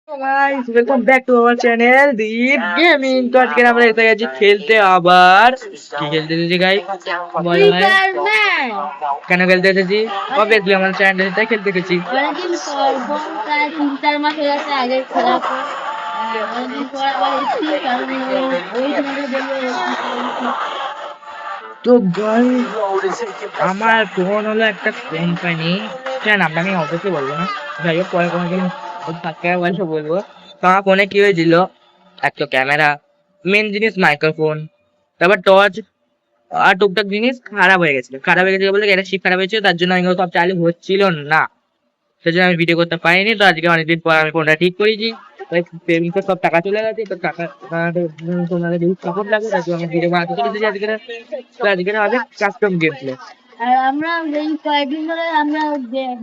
Guys welcome back to our channel Deep gaming. तो आज के আমরা এসে গেছি খেলতে আবার। কি খেলতে এসেছি গাইস বলো ভাই? কেন খেলতে এসেছি? অবভিয়াসলি আমার চ্যানেলে তাই খেলতে এসেছি। অনেকদিন পর প্রায় 3-4 মাস হয়ে গেছে আগে খেলার পর। অনেকদিন পর আবার এসেছি কারণ ওই তোমাদের বলবো তো গাইস আমার ফোন হলো একটা কোম্পানি, সেটা নামটা আমি অবশ্যই বলবো না, যাই হোক পরে কোনোদিন সাবস্ক্রাইব বয়সে বলবো। তো আমার ফোনে কি হয়েছিল, একটা ক্যামেরা, মেন জিনিস মাইক্রোফোন, তারপর টর্চ আর টুকটাক জিনিস খারাপ হয়ে গেছিল বলে এটা শিপ খারাপ হয়েছিল, তার জন্য আমি সব চালু হচ্ছিল না, সেজন্য আমি ভিডিও করতে পারিনি। তো আজকে অনেকদিন পর আমি ফোনটা ঠিক করেছি, সেভিংসে সব টাকা চলে গেছে। তো টাকা তোমাদের যদি সাপোর্ট লাগে তার জন্য আমি ভিডিও বানাতে চলেছি আজকে। তো আজকে হবে কাস্টম গেম প্লে। আর আমরা এই কয়েকদিন ধরে আমরা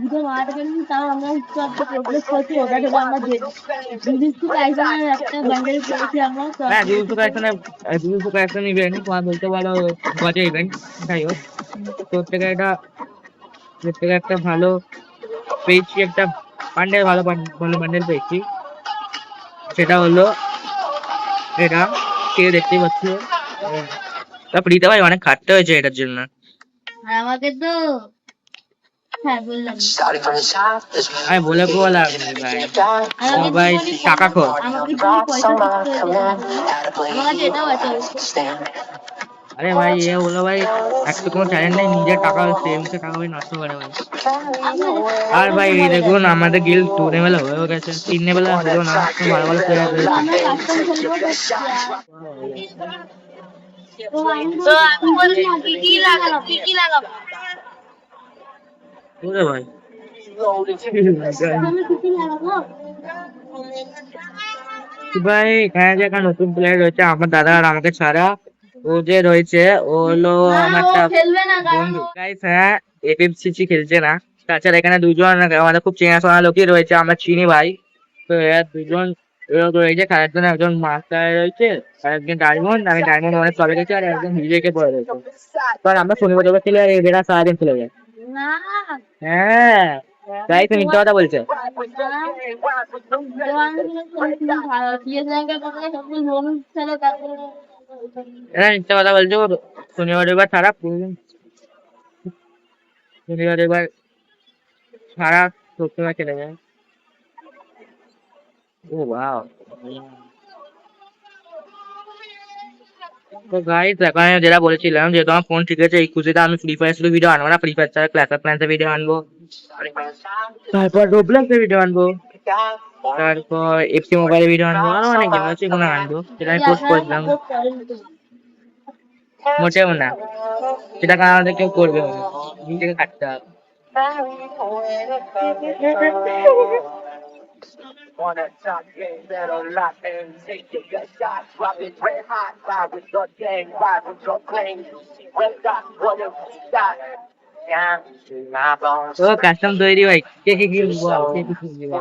ভিডিও বানাতে পারিনি, তাও আমরা একটু একটা প্রোগ্রেস করছি। ওটা থেকে আমরা জিনিসটুকু একজনের একটা বান্ডেল করেছি আমরা। তো হ্যাঁ, জিনিস কালেকশন ইভেন্ট তোমার বলতে পারো, গজা ইভেন্ট। যাই হোক, তোর থেকে একটা ভালো পেয়েছি, একটা বান্ডেল, ভালো ভালো বান্ডেল পেয়েছি। সেটা হলো এটা, কে দেখতেই পাচ্ছ। ফ্রিতে ভাই অনেক খাটতে হয়েছে এটার জন্য। আর আমাকে তো হ্যাঁ বললাম আমি বলে বলা ভাই, সবাই টাকা খো। আমাকে তুমি পয়সা দিতে আমার কাছে এটাও আছে অবশ্য। আরে ভাই এ হলো ভাই, একটা কোনো চ্যালেঞ্জ নেই, নিজের টাকা সেভিংসের টাকা ভাই নষ্ট করে ভাই। আর ভাই এই দেখুন আমাদের গিল্ড 2 লেভেল হয়ে গেছে, 3 লেভেল হলো না, তো ভালো ভালো প্লেয়ার তো রয়েছে। আমরা কাস্টম খেলবো তো আমি তো বলছি আমি বলছি কি কি লাগাবো? ওরে ভাই আমি কিছু লাগাবো। ভাই এখানে যে একটা নতুন প্লেয়ার রয়েছে আমার দাদা আর আমাকে ছাড়া, ও যে রয়েছে ও হলো আমার ও একটা খেলবে না কারণ বন্ধু। গাইস হ্যাঁ, এপিএফসিসি খেলছে না, তাছাড়া এখানে দুজন আমাদের খুব চেনাশোনা লোকই রয়েছে, আমরা চিনি ভাই। তো এরা দুজন রয়েছে খেলার জন্য, একজন মাস্টার রয়েছে আর একজন ডায়মন্ড। আমি ডায়মন্ড অনেক সবে গেছি, আর একজন নিজেকে পড়ে রয়েছে। কারণ আমরা শনিবার জবা খেলে আর এরা সারাদিন খেলে যায়। না হ্যাঁ তাই তো মিথ্যা কথা বলছে। এরা মিথ্যা কথা বলছে, ও শনিবার রবিবার ছাড়া শনিবার রবিবার ছাড়া সবসময় খেলে যায়। ও ওয়াও। তো গাইস এখন আমি যেটা বলেছিলাম, যেহেতু আমার ফোন ঠিক আছে, এই খুশিতে আমি ফ্রি ফায়ার শুধু ভিডিও আনবো না, ফ্রি ফায়ার ছাড়া ক্ল্যাশ অফ ক্ল্যান্সের ভিডিও আনবো, তারপর রোবলক্সের ভিডিও আনবো, তারপর এফসি মোবাইলের ভিডিও আনবো, আরো অনেক গেম আছে এগুলো আনবো, সেটা আমি পোস্ট করেছিলাম। মোটেও না, সেটা কারণ আমাদের কেউ করবে না, নিজেকে কাটতে হবে। তো কাস্টম তৈরি ভাই, কে কে কি বল, কে কি খুঁজবে বল?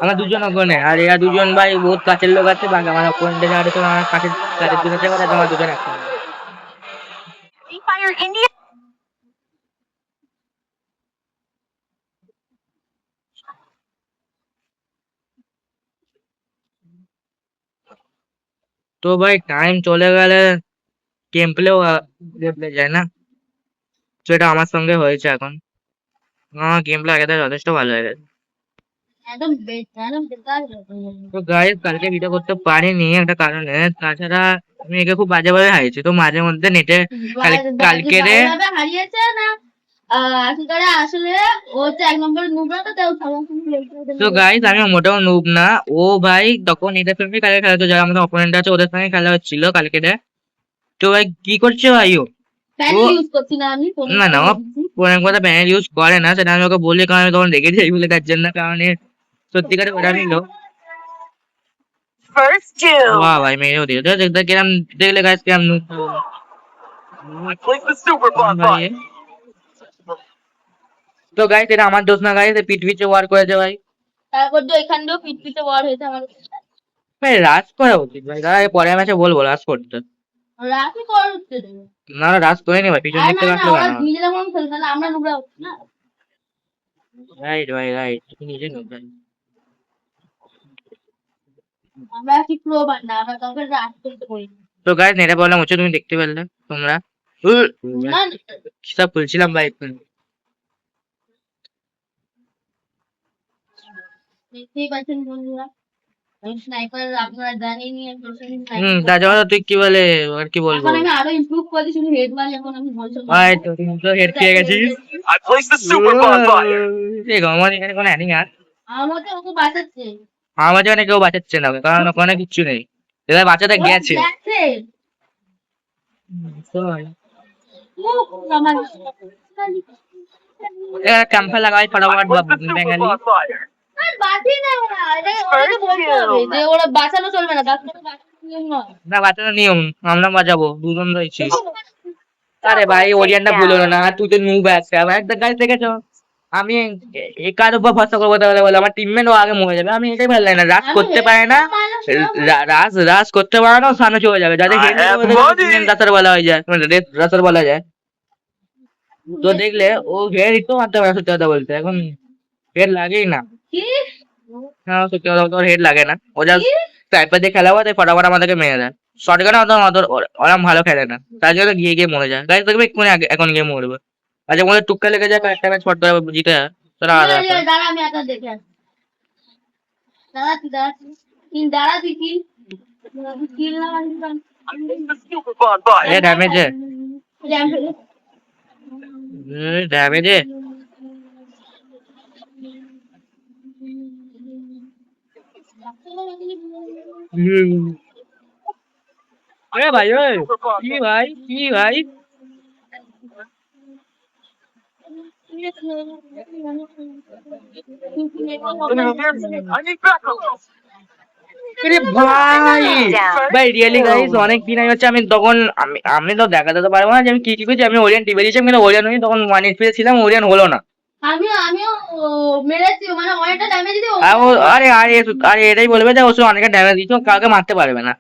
আমরা দুজন ওখানে, আর এরা দুজন ভাই বহুত কাছের লোক আছে, বাকি আমার অপোনেন্টে যারা আছে আমার কাছের কাছের দুজন আছে, তোমার দুজন একসঙ্গে। Fire India. তো ভাই টাইম চলে গেলে গেম প্লেও বদলে যায় না, তো এটা আমার সঙ্গে হয়েছে এখন। আমার গেম প্লে আগে থেকে যথেষ্ট ভালো হয়ে গেছে। একদম একদম বেকার তো গাইস কালকে ভিডিও করতে পারিনি একটা কারণে, তাছাড়া আমি একে খুব বাজেভাবে হারিয়েছি, তো মাঝে মধ্যে নেটে কালকে রে। ভালোভাবে হারিয়েছে না। আসলে আসলে ও তো 1 নম্বর নুবরা, তো তাও তো গাইস আমি মোটেও নুব না, ও ভাই তখন এটার সঙ্গে কালকে খেলা হতো, যারা আমাদের অপোনেন্ট আছে ওদের সঙ্গে খেলা হচ্ছিল কালকে রে। তো ভাই কি করছে ভাই ও, প্যানেল ও ইউজ করছি না আমি ফোনে না না, ও দিচ্ছি। কোনো কথা প্যানেল ইউজ করে না, সেটা আমি ওকে বলি, কারণ আমি তখন দেখেছি এইগুলো তার জন্য, কারণ এ সত্যিকারে ওরা নিল। First June. বাহ ভাই মেরেও দিল, দেখতে কিরম, দেখলে গাইস কিরম noob Click the super button. ভাই এ। তো গাইস এটা আমার দোষ না গাইস, পিঠ পিছে ওয়ার করেছে ভাই। তারপর তো এখান দিয়েও পিটপিটে ওয়ার হয়েছে আমার। ভাই রাজ করা উচিত ভাই, দাদা পরের ম্যাচে বলবো রাজ করতে। রাখি কর হচ্ছে দেবে। না না রাজ করে নি ভাই, পিছন আর দিক না থেকে না, আসলো ওরা কেন? নিজেরা মন খেলছে না, আমরা নুবরা হচ্ছি না। রাইট ভাই রাইট, তুমি নিজে নুব ভাই। আমরা কি প্রো বান্ডা, আমরা কাউকে রাগ করতে করি না। তো গাইস নেটে প্রবলেম হচ্ছে, তুমি দেখতে পেলে তোমরা। না, কি সব বলছিলাম ভাই। দেখতেই পাচ্ছেন বন্ধুরা, আমি স্নাইপার আপনারা জানেনই, আমি প্রফেশনাল তার স্নাইপার। জন্য তুই কি বলে আর কি বলবো। এখন আমি আরো ইমপ্রুভ করেছি, শুধু হেড মারি এখন আমি বলছি ভাই তুই তো হেড খেয়ে গেছিস। I placed the super bonfire. এই আমার এখানে কোনো অ্যানিমি আর আমাকে ওকে বাঁচাচ্ছে। আমার এখানে কেউ বাঁচাচ্ছে না, কারণ ওখানে কিচ্ছু নেই, এবার বাঁচাতে ও গেছে। যাচ্ছে। শোন, মুখ আমার এবার ক্যাম্পে লাগাই I ফটাফট placed the super Bengali. bonfire. আর বাঁচি না ওরা, ওদেরকে বলতে হবে যে ওরা বাঁচানো চলবে না, গাছটাকে বাঁচানো নিয়ম নয়। না বাঁচানোর নিয়ম, আমরা বাঁচাবো, দুজন রয়েছি। আরে ভাই ওরিয়ানটা ভুল হলো না, তুই তো নুব আছে আমার একটা গাছ দেখেছো। আমি কার উপর ভরসা করবো তাহলে বলো, আমার টিমমেট ও আগে মরে যাবে, আমি এটাই ভালো লাগে না, রাজ আমি করতে পারে না। রাজ রাজ করতে পারে না, ও সামনে চলে যাবে, যাদের I হেড have money. রাসার বলা হয়ে যায়, রেড রাসার বলা যায়। তো দেখলে ও হেড একটু মারতে পারে, সত্যি কথা বলতে এখন হেড লাগেই না। কি হ্যাঁ সত্যি কথা বলতে ওর হেড লাগে না, ও যা কি? টাইপার দিয়ে খেলা হয় তাই ফটাফট আমাদেরকে মেরে দেয়। শটগানে অত অত ওরম ভালো খেলে না, তার জন্য গিয়ে গিয়ে মরে যায়। গাইস দেখবে এক্ষুনি এখন গিয়ে মরবে, আচ্ছা মধ্যে টুক্কা লেগে যায়, কয়েকটা ম্যাচ ফট করে জিতে যায়, তোরা আলাদা ব্যাপার। দাঁড়া আমি একটা দেখে আসি। দাঁড়া তুই কিল না মারিস। I placed the super bonfire. এ ড্যামেজে ড্যামেজে আরে ভাই ওই কি ভাই কি ভাই। I need backup. আরে ভাই ভাই রিয়েলি গাইস অনেক দিন আগে হচ্ছে, আমি তখন আমি তো দেখাতে তো পারবো না যে আমি কি কি করছি, আমি ওরিয়ান টিপে দিয়েছি, কিন্তু ওরিয়ান হয়নি, তখন 1 HP ছিলাম, ওরিয়ান হলো না। আমিও মেরেছি, মানে অনেকটা ড্যামেজ দিতে আরে আরে আরে এটাই বলবে যে ও অনেকে ড্যামেজ দিচ্ছে, ও কাউকে মারতে পারবে না।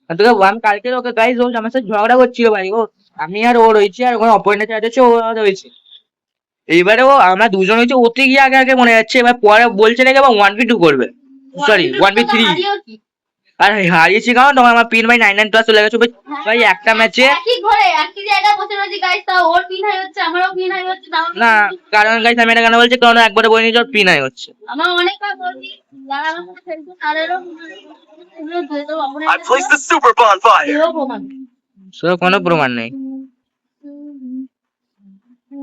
আর তোকে আমি কালকে ওকে গাইস ও আমার সাথে ঝগড়া করছিল ভাই, ও আমি আর ও রয়েছি, আর ওখানে অপোনেন্টের চাইতে হচ্ছে ও রয়েছে। এইবারে ও আমরা দুজন হয়েছে, ওতে গিয়ে আগে আগে মনে যাচ্ছে, এবার পরে বলছে নাকি আবার 1v2 করবে, সরি 1v3। আর হারিয়েছি কারণ তখন আমার পিন ভাই 99+ চলে গেছে ভাই। ভাই একটা ম্যাচে একই ঘরে একই জায়গায় বসে রয়েছি গাইস, তাও ওর পিন হাই হচ্ছে, আমারও পিন হাই হচ্ছে, তাও না, কারণ গাইস আমি এটা কেন বলছি, কারণ একবারে বই নিয়ে পিন আই হচ্ছে। আমার অনেকবার বলছি যারা আমার সাথে খেলছে তাদেরও এগুলো ধুয়ে দেবো, আমার I placed the super bonfire. এরও প্রমাণ। সো কোনো প্রমাণ নেই।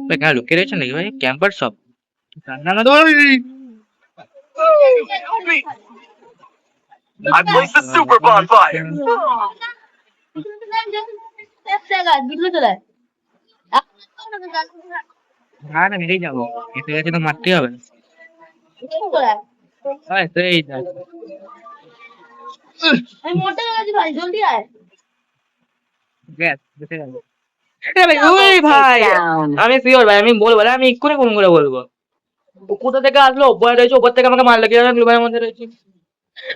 ভাই কেন লুকিয়ে রয়েছে নাকি ভাই, ক্যাম্পার সব না না তো Help me. I placed the super bonfire. বিদ্যুৎ চলে যায়। না না মেরেই যাবো, এসে গেছে তো মারতেই হবে। চলে যায়। হয় তো এই দেখ। আমি মোটা হয়ে গেছি ভাই, জলদি আয়। গ্যাস বেঁচে গেল। এ ভাই ওই ভাই আমি শিওর ভাই, আমি বলবো না, আমি এক্ষুনি ফোন করে বলবো। ও কোথা থেকে আসলো, ওপরে রয়েছে, ওপর থেকে আমাকে মারলো, কি জানো গ্লুবারের মধ্যে রয়েছে।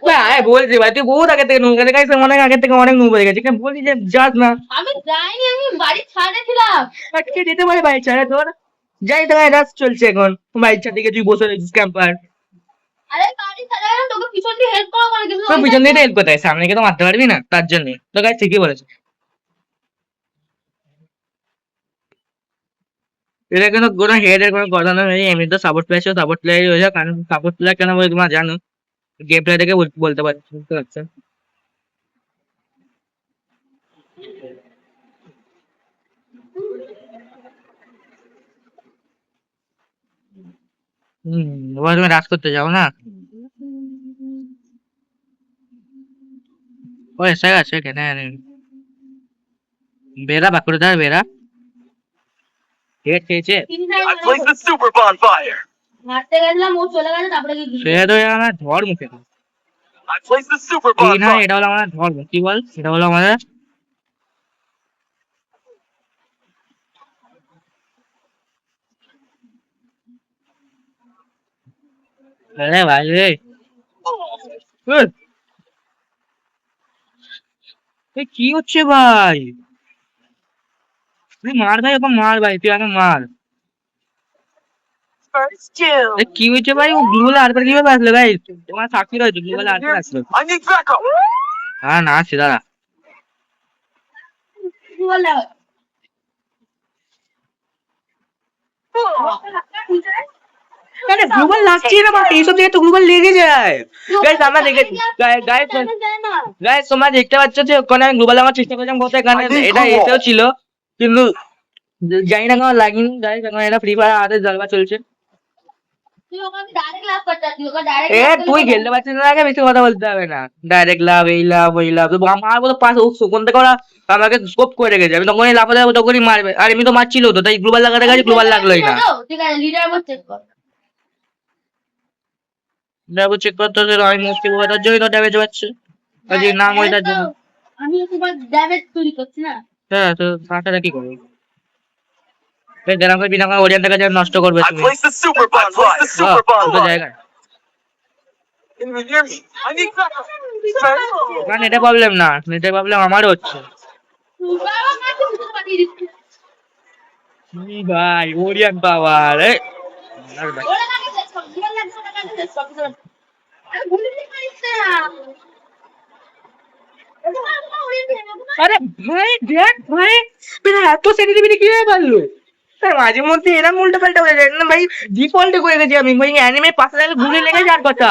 ভাই বলছি ভাই তুই বহুত আগে থেকে নুব গেছে গাইস, অনেক আগে থেকে অনেক নুব হয়ে গেছে, কেন বলছি যে যাস না। আমি যাইনি, আমি বাড়ির ছাদে ছিলাম। আজকে যেতে পারে বাইক ছাড়া তোর, যাই তো রাস চলছে এখন, বাইক ছাড় দিকে তুই বসে রয়েছিস ক্যাম্পার। আরে বাড়ির ছাদে গেলাম, তোকে পিছন দিয়ে হেল্প করা মানে, কিন্তু তোর পিছন দিয়ে হেল্প কোথায়, সামনে গিয়ে তো মারতে পারবি না, তার জন্য তো গাইস ঠিকই বলেছে। এটা কিন্তু কোনো হেড এর কোনো কথা নয়, এমনি তো সাপোর্ট প্লেয়ার ছিল, সাপোর্ট প্লেয়ার হয়ে যাও, কারণ সাপোর্ট প্লেয়ার কেন বলে তোমরা জানো, গেম প্লে থেকে বলতে পারছি, বুঝতে পারছো। এবার তুমি রাজ করতে যাও না, ও এসে গেছে কেন বেড়া বাঁকুড়ে দেয় বেড়া হেড খেয়েছে। I placed the super bonfire. মারতে গেছিলাম, ও চলে গেছে, তারপরে কি সে তো আমার ধর মুখে I placed the super এই না, bonfire. এটা হলো আমাদের ধর্ম, কি বল, এটা হলো আমাদের আরে ভাই রে। উহ, এ কি হচ্ছে ভাই, তুই মার ভাই, এখন মার ভাই, তুই আগে মার। First kill. কি হয়েছে ভাই? ও গ্লু বলে আরেকবার কিভাবে আসলো ভাই? তোমার সাক্ষী রয়েছে গ্লু বলে আরেকবার আসলো। I need backup. হ্যাঁ না আসছে দাঁড়া। কি বললো? আরে গ্লোবাল লাগছে না ভাই, এইসব জায়গায় তো গ্লোবাল লেগে যায়। গাইস আমরা দেখে গাইস গাইস তোমরা দেখতে পাচ্ছ যে ওখানে আমি গ্লোবাল আমার চেষ্টা করছিলাম বলতে, এখানে এটা এসেও ছিল কিন্তু জানি না কেন লাগেনি। গাইস এখন এটা ফ্রি ফায়ার আদের জালবা চলছে। তুই ওখানে ডাইরেক্ট লাভ করতে তুই ওখানে ডাইরেক্ট তুই খেলতে পারছিস না, আগে বেশি কথা বলতে হবে না। ডাইরেক্ট লাভ, এই লাভ ওই লাভ, আমার বলো পাশ কোন থেকে ওরা আমাকে স্কোপ করে রেখেছে, আমি তখনই লাফাতে যাবো তখনই মারবে। আর এমনি তো মারছিল তো, তাই গ্লোবাল লাগাতে গেছে, গ্লোবাল লাগলোই না। ঠিক আছে লিডার বল চেক কর। যাবো চেক করতে হবে, আমি মুক্তি তার জন্যই তো ড্যামেজ পাচ্ছে, কাজে নাম ওই তার জন্য। আমি তোমার ড্যামেজ তৈরি করছি না। হ্যাঁ তো ফাটাটা কি করবো? গ্রামের বিনা ওরিয়ানটাকে যেন নষ্ট করবে I তুমি। placed the super bomb. Place the super bomb. দুটো জায়গায় Can you hear me? I need backup. First kill. না, নেটের প্রবলেম না, নেটের প্রবলেম আমারও হচ্ছে। বাবা মাকে ভিতরে পাঠিয়ে দিচ্ছি। কি ভাই ওরিয়ান পাওয়ার ওরা লাগে চেক কর। জীবন লাগছে না কাছে চেক কর। আরে ভুলে দিতে পারিস না। আরে ভাই দেখ ভাই, বেটা এত সেন্সিটিভিটি কিভাবে পারলো? তার মাঝে মধ্যে এরকম উল্টো পাল্টা হয়ে যায় না ভাই। ডিফল্টে করে গেছি আমি ভাই, অ্যানিমে পাশে লাগলে গুলি লেগে যাওয়ার কথা,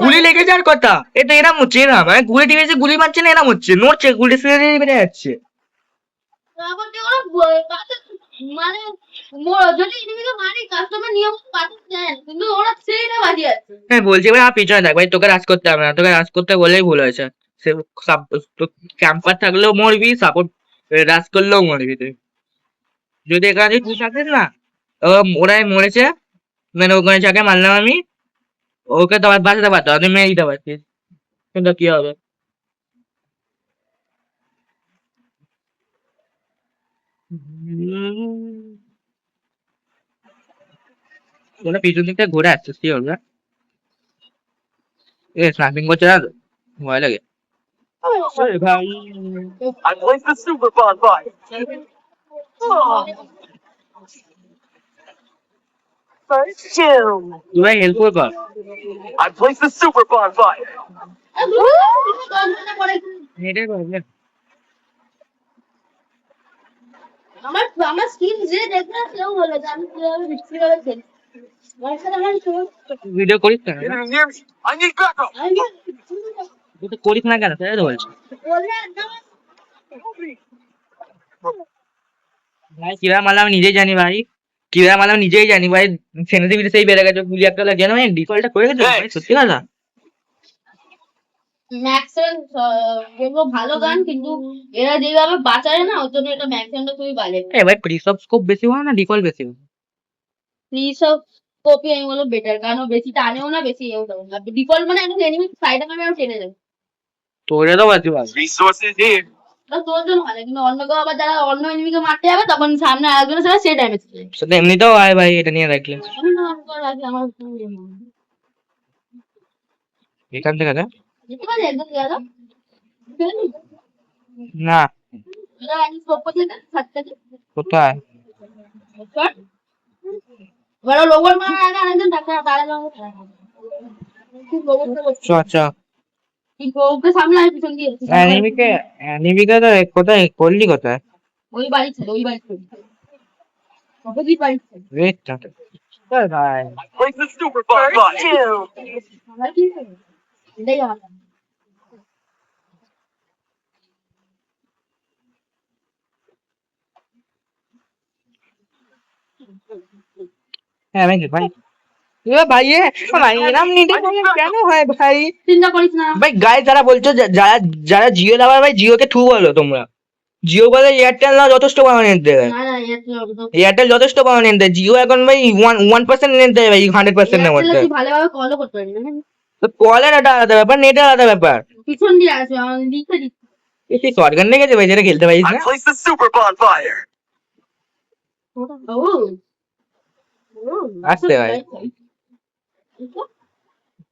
গুলি লেগে যাওয়ার কথা। এটা এরম হচ্ছে, এরম মানে গুলি টিপেছে গুলি মারছে না, এরম হচ্ছে নড়ছে গুলি সিরিয়াসলি বেড়ে যাচ্ছে। তারপর দিয়ে ওরা মানে যদি এনিমিকে মারি কাস্টমার নিয়ম পাঠিয়ে দেন কিন্তু ওরা সেইটা বাজিয়ে আছে। হ্যাঁ বলছি এবার আমার পিছনে থাক ভাই, তোকে রাজ করতে হবে না, তোকে রাজ করতে বলেই ভুল হয়েছে। সে ক্যাম্পার থাকলেও মরবি, সাপোর্ট রাজ করলেও মরবি তুই। যদি এখানে তুই থাকিস না, ওরাই মরেছে, মানে ওখানে যাকে মারলাম আমি, ওকে তো আবার বাঁচাতে পারতো, তুই মেরে দিতে পারতিস, কিন্তু কি হবে? ওরা পিছন দিকটা ঘুরে আসছিস কি হবে? এ স্ন্যাপিং করছে না তো, ভয় লাগে। ভাই I placed the super bomb. First kill. তুই ভাই হেল্প কর। I placed the super bonfire. নেটের প্রবলেম। আমার আমার স্কিন যে দেখে কেউ বলে যে আমি কিভাবে বিক্রি করে খেলছি। আমার সাথে আমার ভিডিও করিস না, Can you hear me? I need backup. তুই তো করিস না কেন তাই তো বলছি। ভাই কিভাবে মারলাম আমি নিজেই জানি ভাই, কিভাবে মারলাম নিজেই জানি ভাই। সেন্সিটিভিটি সেই বেড়ে গেছে, গুলি একটা লাগে না, ডিফল্টটা করে গেছে ভাই, সত্যি কথা। ম্যাক্সের বলবো ভালো গান কিন্তু এরা যেভাবে বাঁচায় না ওর জন্য এটা ম্যাক্সেনটা খুবই বাজে। এ ভাই প্রিসব স্কোপ বেশি হয় না ডিফল্ট বেশি হয়? প্লিজ অফ কপি আমি বলবো বেটার কারণ ও বেশি টানেও না বেশি এও দেবো না। ডিফল্ট মানে একদম এনিমি সাইডে আমি আর টেনে দেবো। তোরে তো বাঁচি ভাই। Resources here. ওটা তোর জন্য ভালো কিন্তু অন্য কেউ আবার যারা অন্য এনিমিকে মারতে যাবে তখন সামনে আরেকজনের সাথে সে ড্যামেজ করে। সেটা এমনিতেও হয় ভাই, এটা নিয়ে রাখলে আমি না আমি করে রাখি আমার এখান থেকে না? যেতে পারে একদম গেলো না এটা আগে স্কোপ করতে সাত থেকে কোথায়? বড় লোগোর মারার আগে আরেকজন ডাক্তার তারা যাবে চ চ কিন্তু ওকে সামনে আমি পিছন দিয়ে অ্যানিমিকে তো কোথায় করলি কোথায়? ওই বাড়ি ছিল ওই বাড়ি ছিল অপোজিট বাড়ি ছিল ওয়েট ভাই। I placed the super bomb. First kill. আমার কি ছিল এটাই আমার হ্যাঁ ভাই ভাই এ ভাই ভাই এরম নিতে কেন হয় ভাই? চিন্তা করিস না ভাই গায়ে যারা বলছো যারা যারা জিও লাভার ভাই, জিওকে ঠু বলো তোমরা। জিও বলে এয়ারটেল না যথেষ্ট পার্মানেন্ট দেবে, না না এটা এয়ারটেল যথেষ্ট পার্মানেন্ট দেয়, জিও এখন ভাই 1% নেট দেয় ভাই 100% এর মধ্যে। তুই ভালোভাবে কলও করতে পারবি না তো কলের একটা আলাদা ব্যাপার, নেটের আলাদা ব্যাপার। পিছন দিয়ে আসবে আমার লিখে দিচ্ছি এই শর্টগান লেগেছে ভাই, যেটা খেলতে পারিস I না। placed the super bonfire. আসতে ভাই,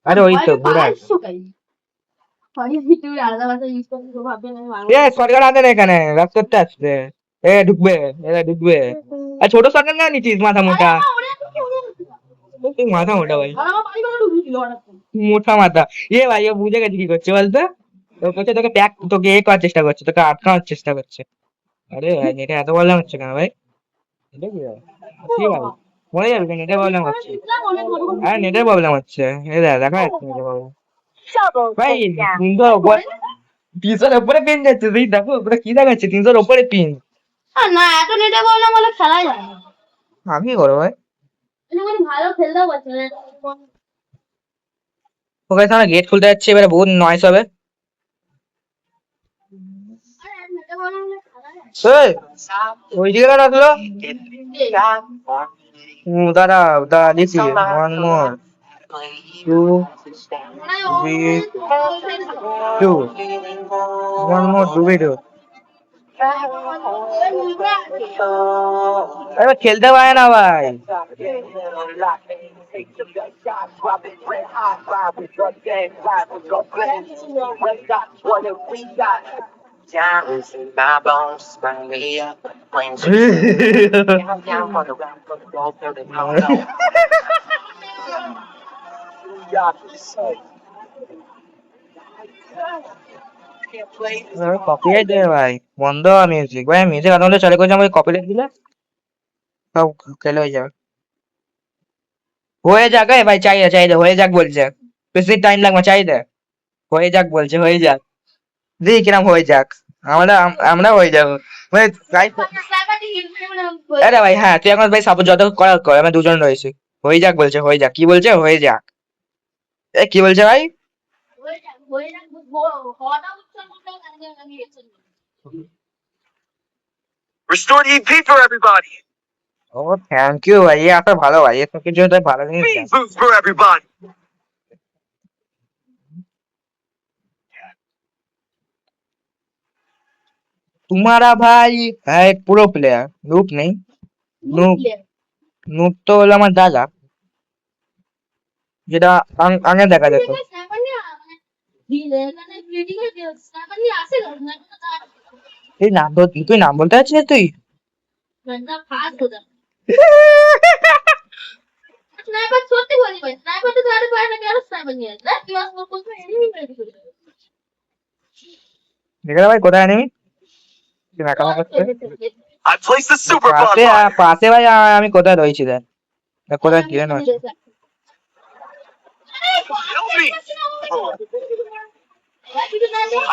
আরে ওই তো ঘুরে আসছে। তুই আলাদা ভাষা ইউজ করবি তো ভাববে না এ শর্টগান আনতে না এখানে, রাত করতে আসছে। এ ঢুকবে, এরা ঢুকবে। আর ছোট শর্টগান না নিচ্ছিস মাথা মোটা? তুই মাথা মোটা ভাই, আর আমার বাড়ি করে ঢুকিয়েছিল হঠাৎ করে। মোটা মাথা। ভাই ও বুঝে গেছে কি করছে বলতো, ও করছে তোকে ট্যাগ, তোকে করার চেষ্টা করছে, তোকে আটকানোর চেষ্টা করছে। আরে ভাই নেটে এত প্রবলেম হচ্ছে কেন ভাই? এটা কি ভাই? কি ভাই মরে যাবে, নেটে প্রবলেম হচ্ছে। আরে নেটের প্রবলেম হচ্ছে, এই দেখা যাচ্ছে নেটের প্রবলেম ভাই। 300 উপর, 300 উপরে পিন যাচ্ছে, তুই দেখো ওটা কি দেখাচ্ছে, 300 উপরে পিন। আর না এত নেটে বললাম বলে খেলাই যায় না। আমি কি করবো ভাই? মানে ভালো খেলতেও পারছে না। ওখানে সামনে গেট খুলতে যাচ্ছে, এবারে বহুত নয়েস হবে। আরে নেটে বললাম বলে খেলাই যায় এই, ওই দিকে কারা আসলো? দাঁড়া দাঁড়া দিচ্ছি, 1 more 2 3 2 1 more 2 2। আরে খেলতে পারে না ভাই। Diamonds in my bones, burn me up, flames I'm down for the round, for the roll, for the pound. Copyright দেবে ভাই, বন্ধ মিউজিক ভাই, মিউজিক আধ ঘন্টা চালু করেছে, আমাকে কপিরাইট দিলে সব খেলে হয়ে যাবে। হয়ে যাক ভাই, চাহিদা চাহিদা হয়ে যাক বলছে, বেশি টাইম লাগবে, চাহিদা হয়ে যাক বলছে, হয়ে যাক, দেখি কিরম হয়ে যাক, আমরা আমরা হয়ে যাবো ভাই। আরে ভাই হ্যাঁ, তুই এখন ভাই সাপোর্ট যত করার কর, আমরা দুজন রয়েছি। হয়ে যাক বলছে, হয়ে যাক, কি বলছে হয়ে যাক, এ কি বলছে ভাই? Restore EP for everybody. ও থ্যাংক ইউ ভাই, এ এত ভালো ভাই, এত কিছু তো ভালো জিনিস Speed boost for everybody. तुम्हारा भाई है एक प्रो प्लेयर, नूप नहीं, नूप নূপ তো হলো আমার দাদা, যেটা আগে দেখা যেত। তুই নাম তুই নাম বলতে পারছিস না তুই? সত্যি বলি ভাই, স্নাইপার তো আরে পারে না, কেন স্নাইপার নিয়ে আসে? তুই আসলে কোথাও এনিমি মেরে দিবি। দেখে ভাই কোথায় নেমি নাকামা করছে I placed the super bomb পাশে, button. পাশে ভাই আমি কোথায় রয়েছি দেখ, কোথায় কিরে না Help me.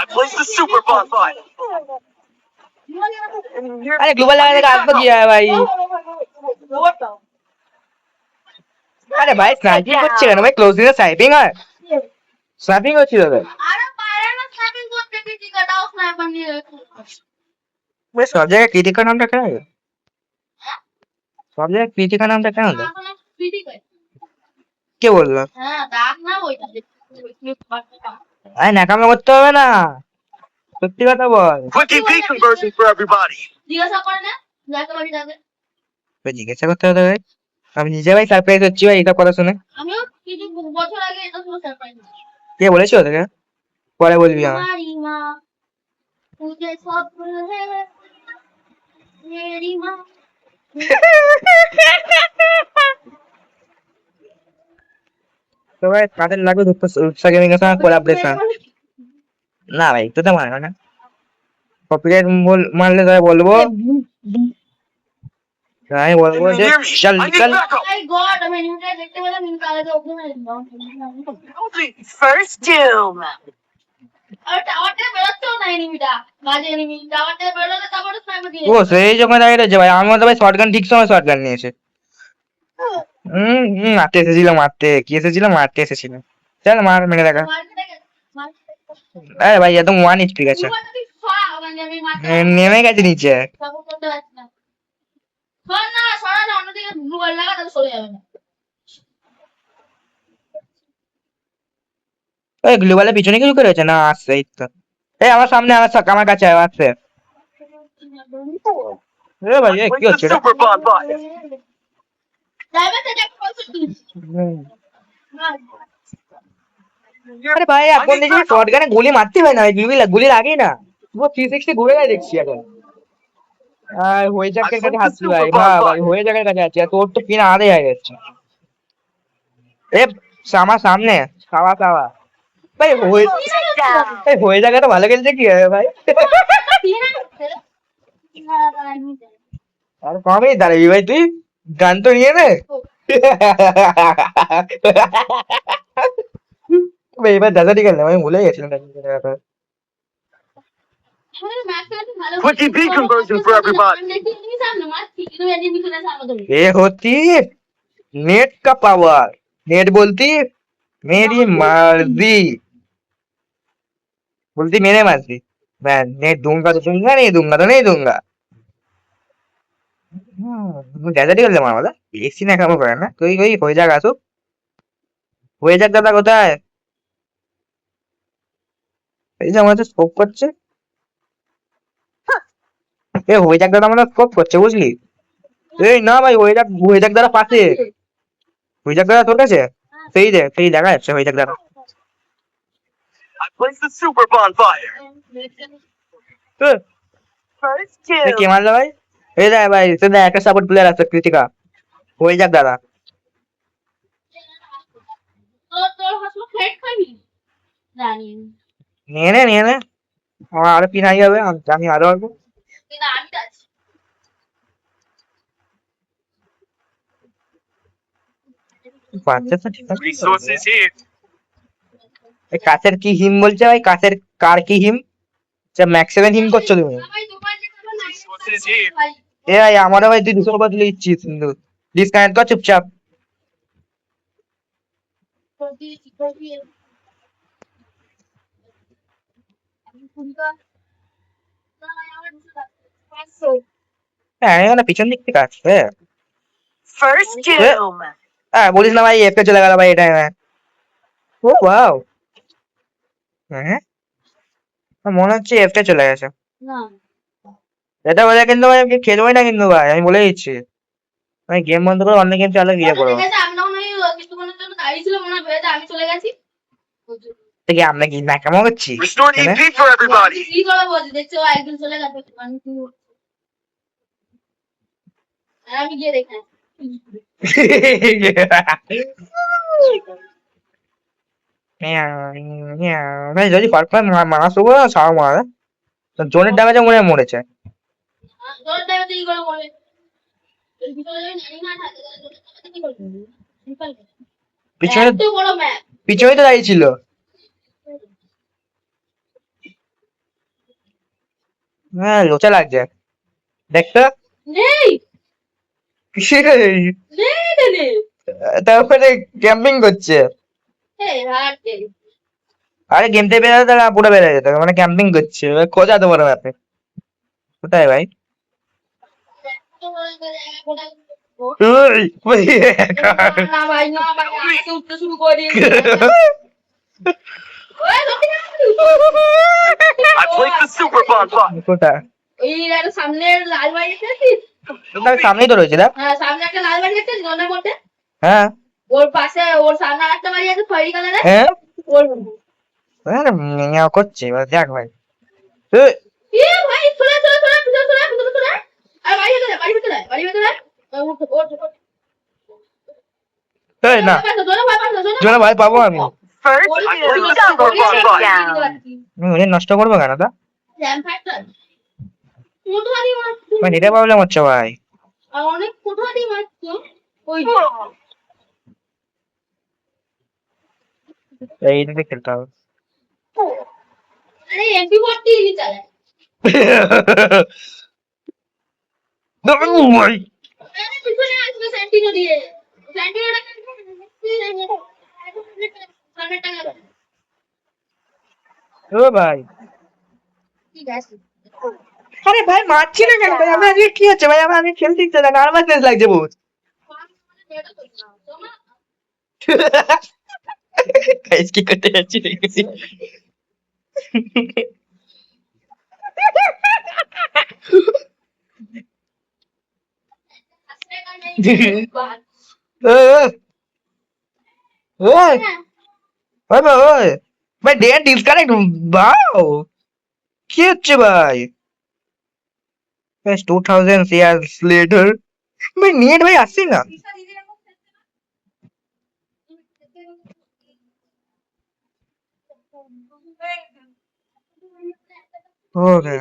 I placed the super bomb button. আরে গ্লোবাল লাগাই থেকে আসবো কি হয় ভাই? আরে ভাই স্নাইপিং করছে কেন ভাই? ক্লোজ রেঞ্জে স্নাইপিং হয়, স্নাইপিং হচ্ছিল তো আরে পারে না স্নাইপিং করতে, টিকাটাও স্নাইপার নিয়ে ভাই। সব জায়গায় ক্রিটিকার নামটা কেন, সব জায়গায় ক্রিটিকার নামটা কেন দেয়? এখন পিটি করে। কে বললো? হ্যাঁ ডাক না ওইটা। আরে নাকামা করতে হবে না, সত্যি কথা বল। Quick EP conversion for everybody. জিজ্ঞাসা করে না যাকে বাড়ি যাবে। ভাই জিজ্ঞাসা করতে হবে ভাই, আমি নিজে ভাই সারপ্রাইজ হচ্ছি ভাই এটা কথা শুনে। আমিও কিছু বছর আগে এটা শুনে সারপ্রাইজ হয়েছি। কে বলেছো তোকে? পরে বলবি আমার। हमारी माँ मुझे स्वप्न है मेरी माँ। তো ভাই কাদের লাগবে রূপসা গেমিং এর সঙ্গে কোলাবরেশন? না ভাই তো তো মানে না, কপিরাইট মারলে তাই বলবো, আমি বলবো যে চল I need চল। backup. My God, আমি নিউজে দেখতে পেলাম নিউজ আগে ওপেন হয়ে গেল। Help me. First doom. আর টাওয়ারটা বেরোচ্ছেও না এনিমিটা, বাজে এনিমি টাওয়ারটা বেরোলে তারপরে স্নাইপার দিয়ে। ও সেই যখন দাঁড়িয়ে রয়েছে ভাই, আমার তো ভাই শটগান ঠিক সময় শটগান নিয়েছে। মারতে এসেছিলাম, মারতে কি এসেছিলাম, মারতে এসেছিলাম। চল মার, মেরে দেখা। আরে ভাই একদম 1 এইচপি গেছে, নেমে গেছে নিচে। অন্যদিকে গ্লুয়াল লাগা তাহলে সরে যাবে না। ওই গ্লোবালের পিছনে কিছু করেছে না, আসছে এই তো, এই আমার সামনে, আমার কাছে আসছে। এ ভাই I এ কি placed হচ্ছে the এটা? super bomb button. আরে ভাই এখন দেখি শটগানে গুলি মারতে হয় না ভাই, গুলি লাগে না, পুরো 360 ঘুরে যায় দেখছি এখন। আর হয়ে যাকের কাছে হাসছি ভাই, ভাই হয়ে যাকের কাছে আছে, তোর তো পিন আড়ে হয়ে যাচ্ছে। এ আমার সামনে খাওয়া খাওয়া ভাই হয়ে জায়গাটা ভালো খেলছে কি হবে ভাই আর কমই দাঁড়াবি ভাই তুই গান তো নিয়ে নে ভাই এবার দাদা ঠিক আছে আমি ভুলে গেছিলাম Quick EP conversion for everybody. ये होती नेट का पावर नेट बोलती मेरी मर्जी बोलती मेरे मर्जी मैं नेट दूंगा तो दूंगा नहीं दूंगा तो नहीं दूंगा দাদা ঠিক আছে আমার দাদা বেশি না কামো করে না তুই ওই হয়ে যাক আসুক হয়ে যাক দাদা কোথায় এই যে আমাদের স্কোপ করছে এ হয়ে যাক দাদা আমাদের স্কোপ করছে বুঝলি এই না ভাই হয়ে যাক দাদা পাশে হয়ে যাক দাদা তোর কাছে সেই দেখা যাচ্ছে হয়ে যাক দাদা I placed the super bonfire. First কে মারলো ভাই এই দেখ ভাই সে দেখ একটা সাপোর্ট প্লেয়ার আছে কৃতিকা হয়ে যাক দাদা নিয়ে নে আমার আরো পিনাই যাবে আমি আরো আসবো বাচ্চাটা ঠিক আছে Resources here. এই কাছের কি হিম বলছে ভাই কাছের কার কি হিম ম্যাক্স 7 হিম করছো তুমি Resources here. এ ভাই আমারও ভাই তুই 200 বদলে দিচ্ছিস কিন্তু ডিসকানেক্ট কর চুপচাপ হ্যাঁ এখানে পিছন দিক থেকে আসছে First doom. হ্যাঁ বলিস না ভাই এফকে চলে গেল ভাই এটা ও ওয়াও হ্যাঁ মনে হচ্ছে এফটা চলে গেছে এটা বলে কিন্তু ভাই আমি খেলবোই না কিন্তু ভাই আমি বলে দিচ্ছি আমি গেম বন্ধ করে অন্য গেম চালু গিয়ে করবো থেকে আমরা কি না কেমন করছি Restore EP for everybody. আমি গিয়ে দেখে ভাই যদি পারফেক্ট মারা শুভ সারা মারা জোনের ড্যামেজে মনে হয় মরেছে পিছনে পিছনে তো দাঁড়িয়ে ছিল হ্যাঁ লোচা লাগছে দেখতো তারপরে ক্যাম্পিং করছে আরে গেম থেকে বেরোতে তারা পুরো বেড়ে যেত মানে ক্যাম্পিং করছে খোঁজা তো বড় ব্যাপার কোথায় ভাই I placed the super bonfire. কোথায় সামনের লাল বাড়ি সামনেই তো রয়েছে দেখ হ্যাঁ সামনে একটা লাল বাড়ি আছে জনের মধ্যে হ্যাঁ ওর পাশে ওর সামনে আরেকটা বাড়ি আছে খয়েরি কালারের হ্যাঁ ওর করছে এবার দেখ ভাই ভাই চলে আর বাড়ি ভেতরে না জোরে ভাই পাবো আমি First I placed the super bonfire. আমি ওদের নষ্ট করবো কেন তা ভাই এটা প্রবলেম হচ্ছে ভাই আর অনেক কোথায় মারছো ওই এইটাতে খেলতে হবে আরে এমপি 40 নি চালায় ভাই আরে পিছনে আসবে সেন্টিনো দিয়ে সেন্টিনোটা ও ভাই ঠিক আছে আরে ভাই মারছি না কেন ভাই আমার আজকে কি হচ্ছে ভাই আমার আজকে খেলতে ইচ্ছে না নার্ভাসনেস লাগছে বহুত গাইস কি করতে যাচ্ছি দেখেছি ওই ওই ওই ভাই ডেট ডিসকানেক্ট বাও কি হচ্ছে ভাই Yes, 2000 years later ভাই নেট ভাই আসছে না ওরে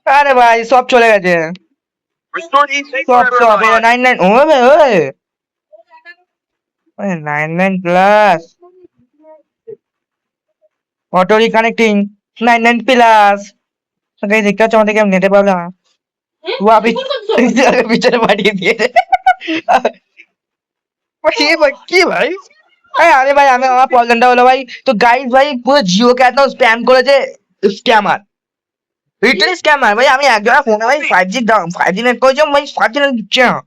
আরে ভাই সব চলে গেছে, Restore EP সব for সব everybody. 99 ওরে ওরে 99 plus auto reconnecting 99 plus. Guys দেখতে পাচ্ছ আমাদেরকে নেটে প্রবলেম, ও আপনি পিছনে পাঠিয়ে দিয়েছে। ভাই কি ভাই, আরে ভাই আমি আমার প্রবলেমটা হলো ভাই, তো গাইস ভাই পুরো জিও কে একদম স্প্যাম করেছে, স্ক্যামার, লিটারালি স্ক্যামার ভাই। আমি একজনের ফোনে ভাই 5G 5G নেট করেছিলাম ভাই, 5G নেট দিচ্ছে না,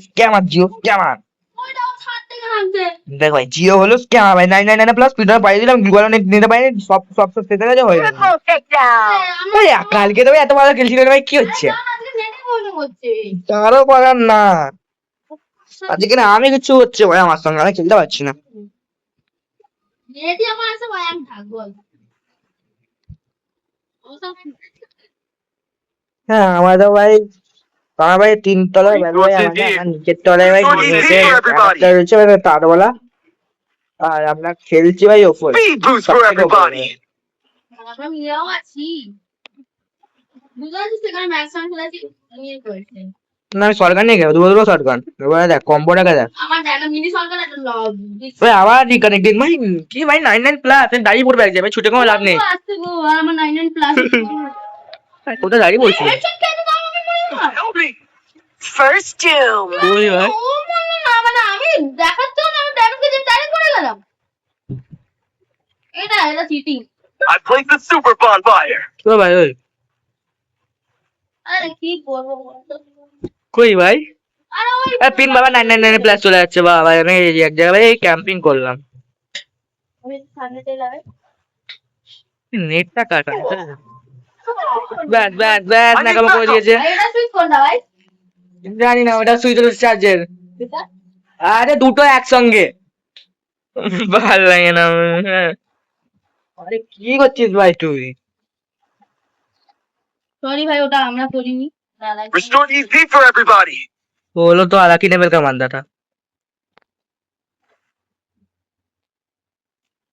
স্ক্যামার জিও স্ক্যামার। ওইটাও ছাড় থেকে নামছে। দেখ ভাই জিও হলো স্ক্যামার ভাই, 999 প্লাস স্পিডার পাঠিয়ে দিলাম, গুগল নেট নিতে পারিনি, সব সব সব সেটে গেছে হয়ে গেছে। ভাই কালকে তো ভাই এত ভালো খেলছিল ভাই, কি হচ্ছে? আজকে নেটে প্রবলেম হচ্ছে। তারও করার না, আজকে না আমি কিছু হচ্ছে ভাই আমার সঙ্গে, আমি খেলতে পারছি না। নেটই আমার আছে ভাই, আমি থাকবো। ওসব হ্যাঁ আমাদের ভাই, আমার ভাই 3 তলার ব্যাগ ভাই, What's in আমাদের here? আমার নিচের তলায় ভাই What's in নেটের here, everybody? একটা রয়েছে ভাই তারওয়ালা, আর আমরা খেলছি ভাই ওপরে, Speed boost সব for থেকে ওপরে। everybody. আমরা মিলাও আছি। বুঝতে পারছিস এখানে ম্যাক্স সাউন্ড খেলেছি নিয়ে করেছে। না আমি শর্টগান নিয়ে গেলাম, দুটো শর্টগান, এবারে দেখ কম্বোটাকে দেখ আমার একটা মিনি সরকার একটা লব। ভাই, আবার রিকানেক্টিং ভাই, কি ভাই 99 প্লাস দাঁড়িয়ে পড়বে এক জায়গায়, ছুটে কোনো লাভ নেই। আসছে গো, আর আমার 99 প্লাস। কোথায় দাঁড়িয়ে পড়ছি হেডশট কেন দাও আমি বললাম না। Help me. First doom. ওই ভাই, ও বললো না, মানে আমি দেখাচ্ছিও না, আমি ড্যামেজ দিয়ে ডাইরেক্ট করে গেলাম। এটা cheating. I placed the super bonfire. তো ভাই ওই আরে কি করবো বলতো? কই ভাই, আরে ওই পিন বাবা 999 প্লাস চলে যাচ্ছে বাবা, আমি এই এক জায়গায় ভাই ক্যাম্পিং করলাম, আমি সামনে চলে যাবে। নেটটা কাটা, ব্যাস ব্যাস ব্যাস নাকামো করে দিয়েছে। এটা সুইচ কোনটা ভাই? জানি না ওটা সুইচ চার্জের, এটা আরে দুটো একসঙ্গে, ভাল লাগে না। হ্যাঁ আরে কি করছিস ভাই তুই? সরি ভাই, ওটা আমরা করিনি। দাদা Restore EP for everybody. बोलो तो अलग ही लेवल का मानता था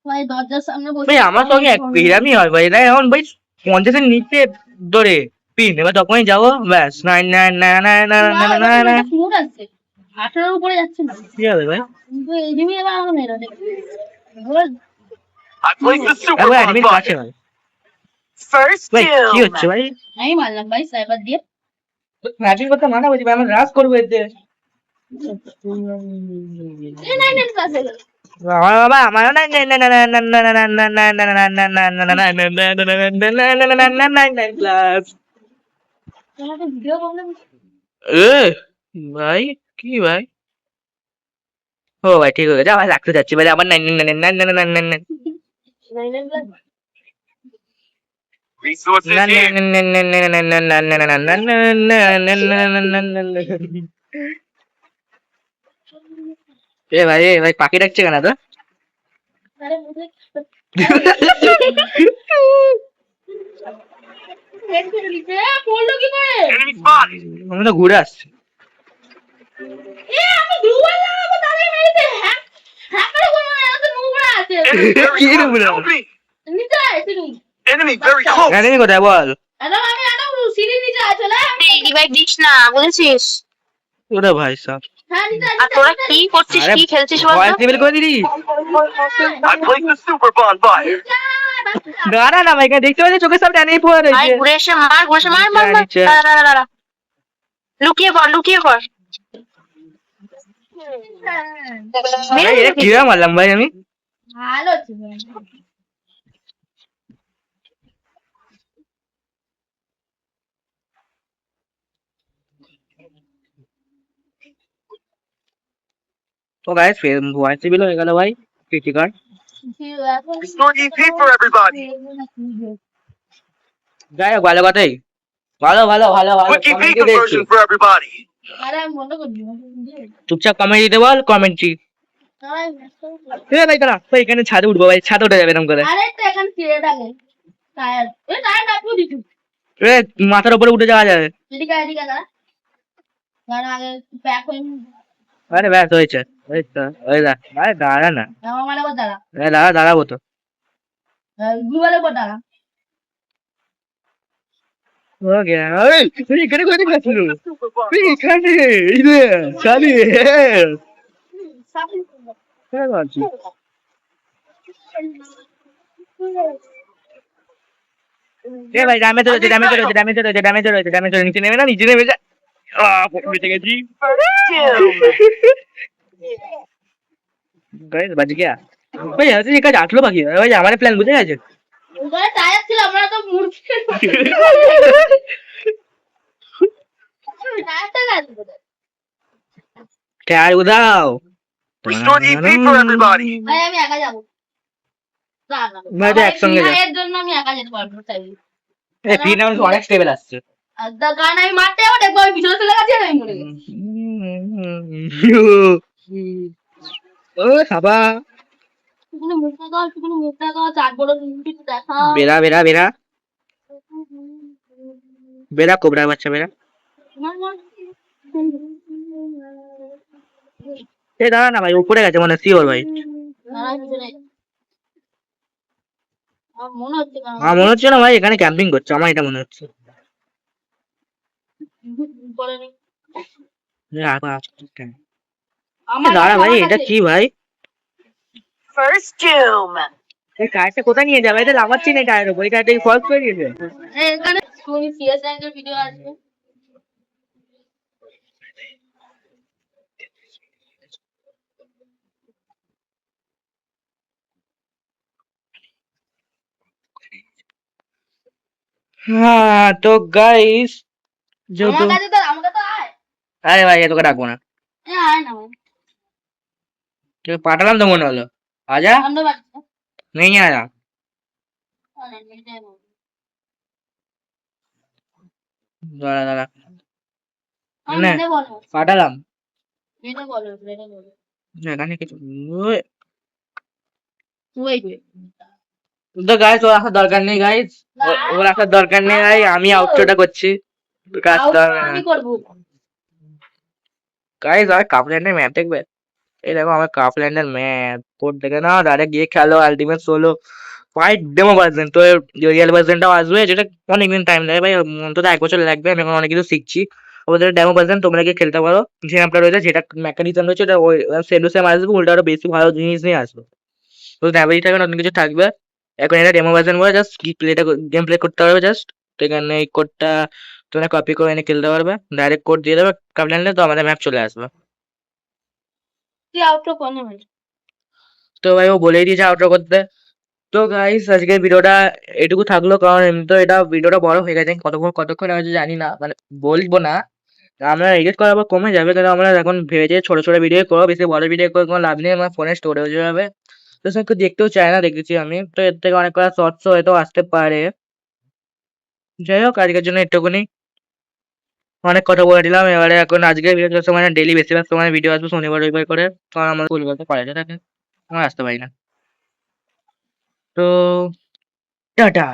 ভাই দরজার সামনে বসে ভাই, আমার সঙ্গে এরকমই হয় ভাই, এটা এখন ভাই 50-এর নিচে ধরে পিন, এবার তখনই যাবো ব্যাস 999999999 স্মুথ আছে। 18 উপরে যাচ্ছে না। কি হবে ভাই? কিন্তু এই জিমি এবার আমার মেরা দেখ। I placed the super এবার অ্যাডমিট কাছে bonfire. ভাই, First ভাই কি doom. হচ্ছে ভাই? আমি মারলাম ভাই সাইবার দিয়ে। অ্যাডমিট করতে মানা বলছি ভাই, আমরা রাজ করবো এতে। এই 99 প্লাস হলো। আমার বাবা আমারও নাই প্লাস। তোমার তো ভিডিও প্রবলেম। এ ভাই কি ভাই, ও ভাই ঠিক হয়ে গেছে, আবার রাখতে যাচ্ছি ভাই, আবার 99 99 প্লাস। Resources here. এ ভাই পাখি ডাকছে কেন তো? আরে বুঝলে হেড করে দিতে পড়লো কি করে? Enemy spotted. আমি তো ঘুরে আসছি। এ আমি দুবার লাগাবো তাহলে মেরেছে। হ্যাঁ হ্যাঁ করে বলো না, এত নোংরা আছে। Enemy very Get close. him Help me. নিচে আয় তুমি। Enemy very close. এনিমি কোথায় বল? একদম আমি একদম সিঁড়ি নিচে আয়, চলে আয়। রিভাইভ দিস না বুঝেছিস? ওরে ভাই সব, হ্যাঁ নিচে আয়, আর তোরা কি করছিস, আরে কি খেলছিস বল ভয়েস তো? লেভেল করে দিলি। I placed the super bonfire. দাঁড়া না ভাই, দেখতে পাচ্ছি চোখের সামনে এনিমি পড়ে ভাই রয়েছে। ঘুরে এসে মার, ঘুরে এসে মার মার মার। নিচে। দাঁড়া দাঁড়া দাঁড়া, লুকিয়ে পড় লুকিয়ে পড়। ভাই এটা কিভাবে মারলাম ভাই আমি? ভালো আছে ভাই। তো গাইস ভয়েস লেভেল হয়ে গেল ভাই, ক্রিটিকাল। এখন Restore EP for everybody. যাই হোক ভালো কথাই, ভালো ভালো ভালো ভালো Quick EP কমেন্টই দেখছি, conversion for everybody. আরে আমি বন্ধ করে দিই। চুপচাপ কমেন্ট দিতে বল, কমেন্ট্রি। ভাই দাঁড়া ভাই, এখানে ছাদে উঠবো ভাই, ছাদে উঠে যাবে এরকম করে। আরে একটা এখন ছেড়ে ডাকে টায়ার, ওই টায়ার ডাকবো দিছু। এ মাথার উপরে উঠে যাওয়া যাবে। এদিকে এদিকে দাঁড়া দাঁড়া, আগে প্যাক হয়ে আরে ব্যাস হয়েছে, ওই তো ওই দা, আরে দাঁড়া না, আমার মানে দাঁড়া। দাঁড়াবো তো। গুগলে কটা ওকে তুই এখানে কোথায় গেছিল তুই এখানে এই রে শালি হ্যাঁ আছি এ ভাই ড্যামেজ হয়েছে নিচে নেমে না নিচে নেমে যা বেঁচে গেছি গাইস বাজ গিয়া ভাই আজ এই কাজ আটলো বাকি ভাই আমার প্ল্যান বুঝে গেছে ওখানে টায়ার ছিল আমরা তো মূর্তি টায়ারটা গেছে কোথায়? টায়ার উদাও Restore EP for everybody. ভাই আমি একা যাবো না না ভাই, আমার একসঙ্গে যা। এর জন্য আমি একা যেতে পারবো না, তাই এ তিন রাউন্ড অনেক স্টেবল আসছে আর দা গান আমি মারতে যাবো দেখবো আমি পিছনে চলে গেছি আর আমি মরে গেছি ও সাবা সেখানে মুখ দেখাও চার বড় কিছু দেখাও বেরা বেরা বেরা বেরা কোবরা বাচ্চা বেরা এ দাঁড়া না ভাই উপরে গেছে মানে শিওর ভাই আমার মনে হচ্ছে কেন আমার মনে হচ্ছে না ভাই এখানে ক্যাম্পিং করছে আমার এটা মনে হচ্ছে পরে নেই। এ, আমার দাঁড়া ভাই আমার এটা কাছে- কি ভাই First doom. এই কারটা কোথায় নিয়ে যাবে এটা লাগাচ্ছি না টায়ার উপর এই কারটা ফলস করে দিয়েছে এখানে তুমি সিএস র্যাঙ্কের ভিডিও আসবে হ্যাঁ তো গাইস যেহেতু আমার কাছে তো আয় আরে ভাই তোকে ডাকবো না আয় না ভাই তুই পাঠালাম তো মনে হলো আজা আমরা বাড়ছি নেই আয়া দাঁড়া দাঁড়া না। বলো পাঠালাম এটা বলো এটা বলো এখানে কিছু ওই, ওয়েট তো গাইস ওর আসার দরকার নেই গাইস ওর আসার দরকার নেই ভাই আমি আউটরোটা করছি কাজটা আমি করবো গাইস আর কাপল্যান্ডের ম্যাপ দেখবে এই দেখো আমার কাপল্যান্ডের ম্যাপ কোড দেখে না ডাইরেক্ট গিয়ে খেলো ultimate solo fight demo version তো রিয়েল ভার্সনটাও আসবে যেটা অনেকদিন টাইম লাগবে ভাই অন্তত 1 বছর লাগবে আমি এখন অনেক কিছু শিখছি ওদের ডেমো ভার্সন তোমরা গিয়ে খেলতে পারো যে ম্যাপটা রয়েছে যেটা মেকানিজম রয়েছে ওটা ওই সেম টু সেম আসবে উল্টা আরো বেশি ভালো জিনিস নিয়ে আসবে তো ন্যাভেলি থাকবে নতুন কিছু থাকবে এখন এটা ডেমো ভার্সন বলে জাস্ট গেম প্লে করতে পারবে জাস্ট তো এখানে এই কোডটা তোমরা কপি করে এনে খেলতে পারবে ডাইরেক্ট কোড দিয়ে দেবে কাপল্যান্ডে তো আমাদের ম্যাপ চলে আসবে তুই আউটরো কোনে ভাই তো ভাই ও বলেই দিয়েছে আউটরো করতে তো গাইস আজকের ভিডিওটা এটুকু থাকলো কারণ এমনি তো এটা ভিডিওটা বড় হয়ে গেছে কতক্ষণ হয়েছে জানি না মানে বলবো না আমরা এডিট করার পর কমে যাবে কারণ আমরা এখন ভেবেছি ছোট ছোট ভিডিও করবো বেশি বড় ভিডিও করে কোনো লাভ নেই আমার ফোনে স্টোরেজ হয়ে যাবে তো সে কেউ দেখতেও চায় না দেখেছি আমি তো এর থেকে অনেক কটা শর্টস হয়তো আসতে পারে যাই হোক আজকের জন্য একটুকুনি অনেক কথা বলে দিলাম এবারে এখন আজকের ভিডিও সময় ডেলি বেশিরভাগ সময় ভিডিও আসবে শনিবার রবিবার করে কারণ আমাদের কলকাতা কলেজে থাকে আমার আসতে পারি না তো টাটা